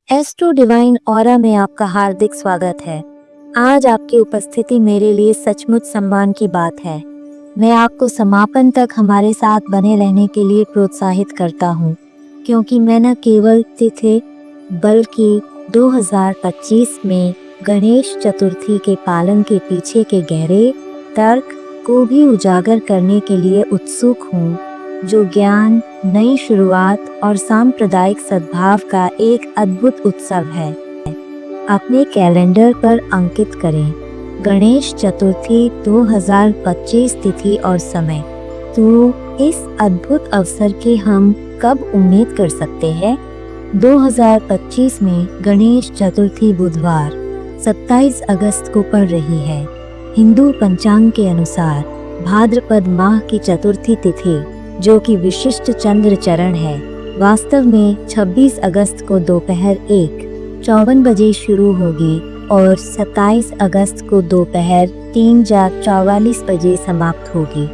Astro divine aura में आपका हार्दिक स्वागत है। आज आपकी उपस्थिति मेरे लिए सचमुच सम्मान की बात है। मैं आपको समापन तक हमारे साथ बने रहने के लिए प्रोत्साहित करता हूँ, क्योंकि मैं न केवल तिथि बल्कि 2025 में गणेश चतुर्थी के पालन के पीछे के गहरे तर्क को भी उजागर करने के लिए उत्सुक हूँ, जो ज्ञान, नई शुरुआत और सांप्रदायिक सद्भाव का एक अद्भुत उत्सव है। अपने कैलेंडर पर अंकित करें गणेश चतुर्थी 2025 तिथि और समय। तो इस अद्भुत अवसर की हम कब उम्मीद कर सकते हैं? 2025 में गणेश चतुर्थी बुधवार 27 अगस्त को पड़ रही है। हिंदू पंचांग के अनुसार भाद्रपद माह की चतुर्थी तिथि, जो कि विशिष्ट चंद्र चरण है, वास्तव में 26 अगस्त को दोपहर 1:54 बजे शुरू होगी और 27 अगस्त को दोपहर 3:44 बजे समाप्त होगी।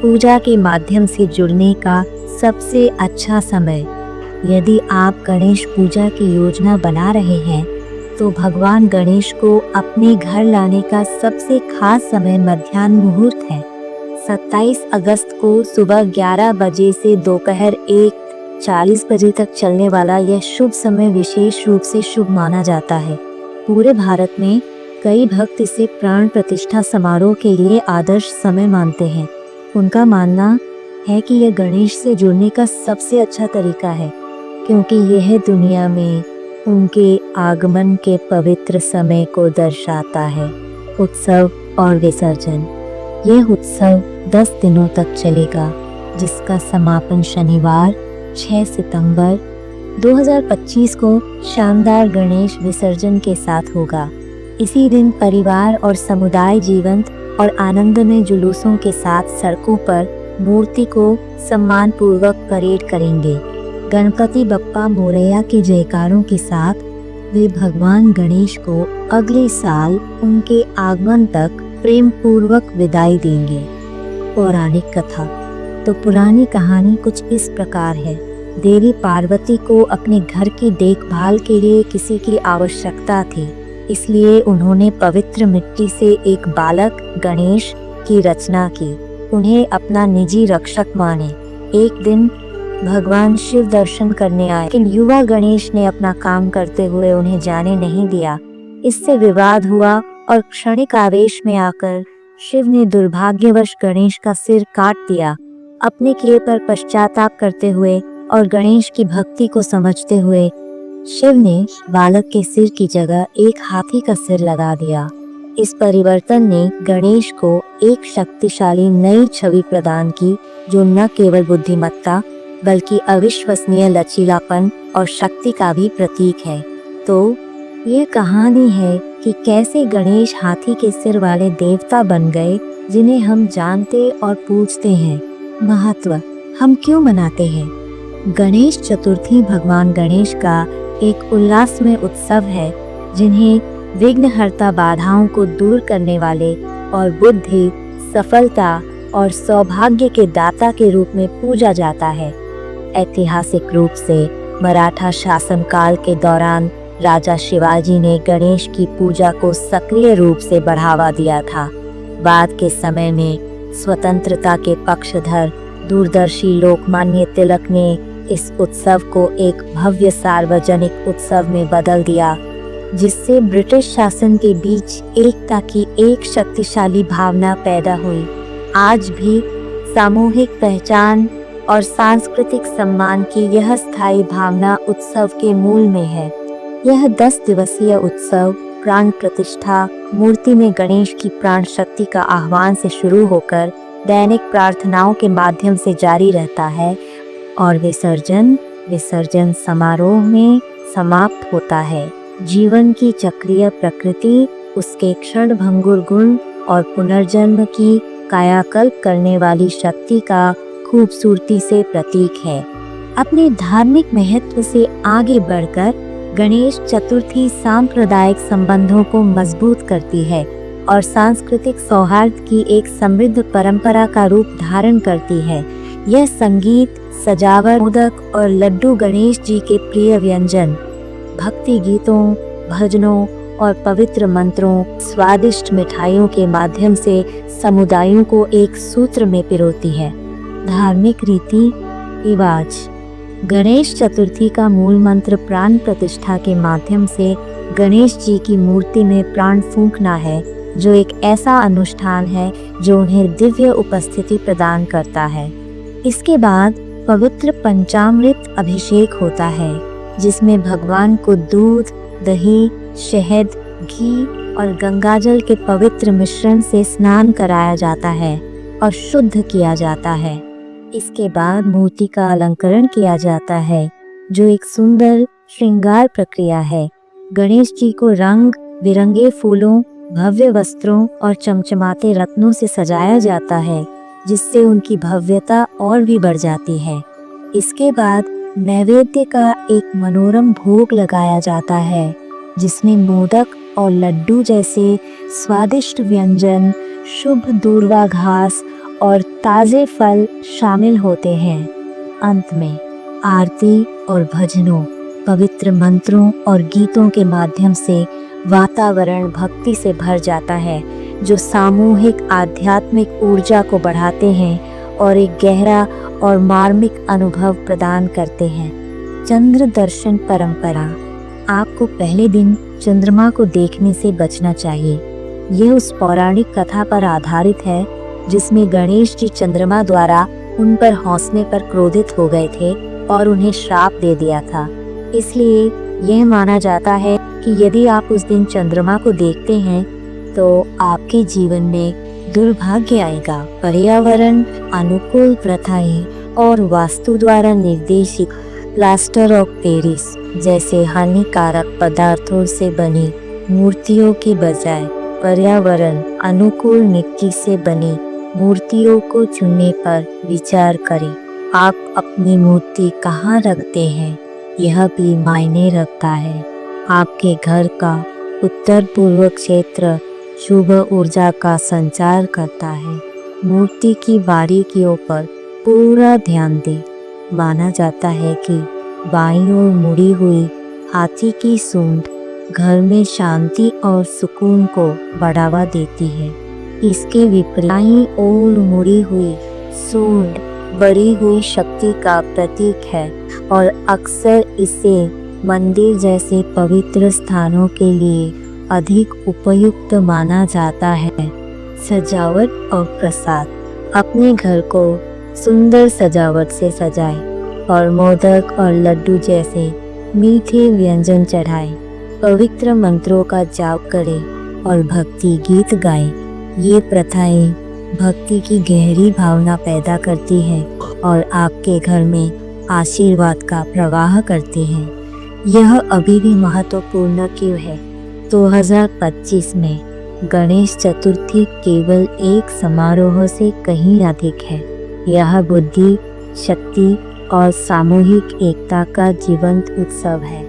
पूजा के माध्यम से जुड़ने का सबसे अच्छा समय। यदि आप गणेश पूजा की योजना बना रहे हैं, तो भगवान गणेश को अपने घर लाने का सबसे खास समय मध्याह्न मुहूर्त है। 27 अगस्त को सुबह 11 बजे से दोपहर 1:40 बजे तक चलने वाला यह शुभ समय विशेष रूप से शुभ माना जाता है। पूरे भारत में कई भक्त इसे प्राण प्रतिष्ठा समारोह के लिए आदर्श समय मानते हैं। उनका मानना है कि यह गणेश से जुड़ने का सबसे अच्छा तरीका है, क्योंकि यह दुनिया में उनके आगमन के पवित्र समय को दर्शाता है। उत्सव और विसर्जन। यह उत्सव 10 दिनों तक चलेगा, जिसका समापन शनिवार 6 सितंबर 2025 को शानदार गणेश विसर्जन के साथ होगा। इसी दिन परिवार और समुदाय जीवंत और आनंदमय जुलूसों के साथ सड़कों पर मूर्ति को सम्मानपूर्वक परेड करेंगे। गणपति बप्पा मोरैया के जयकारों के साथ वे भगवान गणेश को अगले साल उनके आगमन तक प्रेम पूर्वक विदाई देंगे। पौराणिक कथा। तो पुरानी कहानी कुछ इस प्रकार है। देवी पार्वती को अपने घर की देखभाल के लिए किसी की आवश्यकता थी, इसलिए उन्होंने पवित्र मिट्टी से एक बालक गणेश की रचना की। उन्हें अपना निजी रक्षक माने। एक दिन भगवान शिव दर्शन करने आए, लेकिन युवा गणेश ने अपना काम करते हुए उन्हें जाने नहीं दिया। इससे विवाद हुआ और क्षणिक आवेश में आकर शिव ने दुर्भाग्यवश गणेश का सिर काट दिया। अपने किए पर पश्चाताप करते हुए और गणेश की भक्ति को समझते हुए शिव ने बालक के सिर की जगह एक हाथी का सिर लगा दिया। इस परिवर्तन ने गणेश को एक शक्तिशाली नई छवि प्रदान की, जो न केवल बुद्धिमत्ता बल्कि अविश्वसनीय लचीलापन और शक्ति का भी प्रतीक है। तो यह कहानी है कि कैसे गणेश हाथी के सिर वाले देवता बन गए, जिन्हें हम जानते और पूजते हैं। महत्व। हम क्यों मनाते हैं? गणेश चतुर्थी भगवान गणेश का एक उल्लासमय उत्सव है, जिन्हें विघ्नहर्ता, बाधाओं को दूर करने वाले और बुद्धि, सफलता और सौभाग्य के दाता के रूप में पूजा जाता है। ऐतिहासिक रूप से मराठा शासनकाल के दौरान राजा शिवाजी ने गणेश की पूजा को सक्रिय रूप से बढ़ावा दिया था। बाद के समय में स्वतंत्रता के पक्षधर दूरदर्शी लोकमान्य तिलक ने इस उत्सव को एक भव्य सार्वजनिक उत्सव में बदल दिया, जिससे ब्रिटिश शासन के बीच एकता की एक शक्तिशाली भावना पैदा हुई। आज भी सामूहिक पहचान और सांस्कृतिक सम्मान की यह स्थायी भावना उत्सव के मूल में है। यह 10 दिवसीय उत्सव प्राण प्रतिष्ठा, मूर्ति में गणेश की प्राण शक्ति का आह्वान से शुरू होकर दैनिक प्रार्थनाओं के माध्यम से जारी रहता है और विसर्जन समारोह में समाप्त होता है। जीवन की चक्रीय प्रकृति, उसके क्षणभंगुर गुण और पुनर्जन्म की कायाकल्प करने वाली शक्ति का खूबसूरती से प्रतीक है। अपने धार्मिक महत्व से आगे बढ़कर गणेश चतुर्थी सांप्रदायिक संबंधों को मजबूत करती है और सांस्कृतिक सौहार्द की एक समृद्ध परंपरा का रूप धारण करती है। यह संगीत, सजावट, मोदक और लड्डू, गणेश जी के प्रिय व्यंजन, भक्ति गीतों, भजनों और पवित्र मंत्रों, स्वादिष्ट मिठाइयों के माध्यम से समुदायों को एक सूत्र में पिरोती है। धार्मिक रीति रिवाज। गणेश चतुर्थी का मूल मंत्र प्राण प्रतिष्ठा के माध्यम से गणेश जी की मूर्ति में प्राण फूंकना है, जो एक ऐसा अनुष्ठान है जो उन्हें दिव्य उपस्थिति प्रदान करता है। इसके बाद पवित्र पंचामृत अभिषेक होता है, जिसमें भगवान को दूध, दही, शहद, घी और गंगाजल के पवित्र मिश्रण से स्नान कराया जाता है और शुद्ध किया जाता है। इसके बाद मूर्ति का अलंकरण किया जाता है, जो एक सुंदर श्रृंगार प्रक्रिया है। गणेश जी को रंग बिरंगे फूलों, भव्य वस्त्रों और चमचमाते रत्नों से सजाया जाता है, जिससे उनकी भव्यता और भी बढ़ जाती है। इसके बाद नैवेद्य का एक मनोरम भोग लगाया जाता है, जिसमें मोदक और लड्डू जैसे स्वादिष्ट व्यंजन, शुभ दूर्वा घास और ताजे फल शामिल होते हैं। अंत में आरती और भजनों, पवित्र मंत्रों और गीतों के माध्यम से वातावरण भक्ति से भर जाता है, जो सामूहिक आध्यात्मिक ऊर्जा को बढ़ाते हैं और एक गहरा और मार्मिक अनुभव प्रदान करते हैं। चंद्र दर्शन परंपरा। आपको पहले दिन चंद्रमा को देखने से बचना चाहिए। यह उस पौराणिक कथा पर आधारित है जिसमें गणेश जी चंद्रमा द्वारा उन पर हंसने पर क्रोधित हो गए थे और उन्हें श्राप दे दिया था। इसलिए यह माना जाता है कि यदि आप उस दिन चंद्रमा को देखते हैं तो आपके जीवन में दुर्भाग्य आएगा। पर्यावरण अनुकूल प्रथाएं और वास्तु द्वारा निर्देशित प्लास्टर ऑफ पेरिस जैसे हानिकारक पदार्थों से बनी मूर्तियों के बजाय पर्यावरण अनुकूल मिट्टी से बनी मूर्तियों को चुनने पर विचार करें। आप अपनी मूर्ति कहाँ रखते हैं, यह भी मायने रखता है। आपके घर का उत्तर पूर्व क्षेत्र शुभ ऊर्जा का संचार करता है। मूर्ति की बारीकियों पर पूरा ध्यान दें। माना जाता है कि बाईं ओर मुड़ी हुई हाथी की सूंड घर में शांति और सुकून को बढ़ावा देती है। इसके विपरीत ओर मुड़ी हुई सूंड बढ़ी हुई शक्ति का प्रतीक है और अक्सर इसे मंदिर जैसे पवित्र स्थानों के लिए अधिक उपयुक्त माना जाता है। सजावट और प्रसाद। अपने घर को सुंदर सजावट से सजाएं और मोदक और लड्डू जैसे मीठे व्यंजन चढ़ाएं। पवित्र मंत्रों का जाप करें और भक्ति गीत गाएं। ये प्रथाएं भक्ति की गहरी भावना पैदा करती हैं और आपके घर में आशीर्वाद का प्रवाह करती हैं। यह अभी भी महत्वपूर्ण क्यों है? 2025 में गणेश चतुर्थी केवल एक समारोह से कहीं अधिक है। यह बुद्धि, शक्ति और सामूहिक एकता का जीवंत उत्सव है।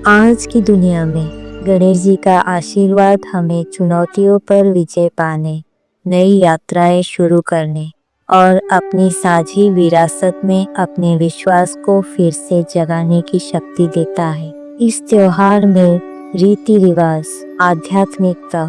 आज की दुनिया में गणेश जी का आशीर्वाद हमें चुनौतियों पर विजय पाने, नई यात्राएं शुरू करने और अपनी साझी विरासत में अपने विश्वास को फिर से जगाने की शक्ति देता है। इस त्योहार में रीति रिवाज, आध्यात्मिकता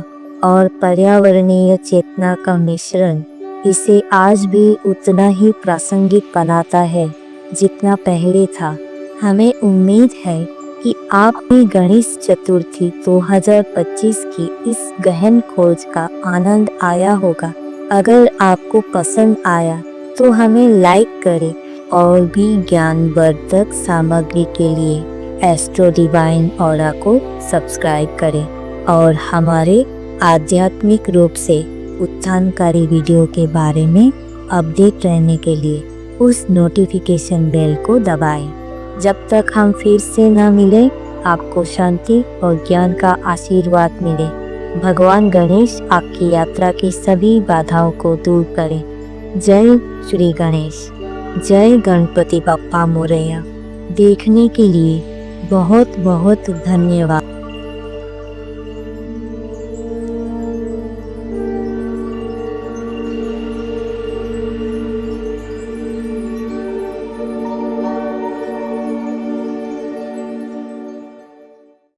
और पर्यावरणीय चेतना का मिश्रण इसे आज भी उतना ही प्रासंगिक बनाता है जितना पहले था। हमें उम्मीद है कि आपने गणेश चतुर्थी 2025 की इस गहन खोज का आनंद आया होगा। अगर आपको पसंद आया तो हमें लाइक करें और भी ज्ञानवर्धक सामग्री के लिए एस्ट्रो डिवाइन ऑरा को सब्सक्राइब करें और हमारे आध्यात्मिक रूप से उत्थानकारी वीडियो के बारे में अपडेट रहने के लिए उस नोटिफिकेशन बेल को दबाएं। जब तक हम फिर से न मिले, आपको शांति और ज्ञान का आशीर्वाद मिले। भगवान गणेश आपकी यात्रा की सभी बाधाओं को दूर करें। जय श्री गणेश। जय गणपति बप्पा मोरया। देखने के लिए बहुत बहुत धन्यवाद।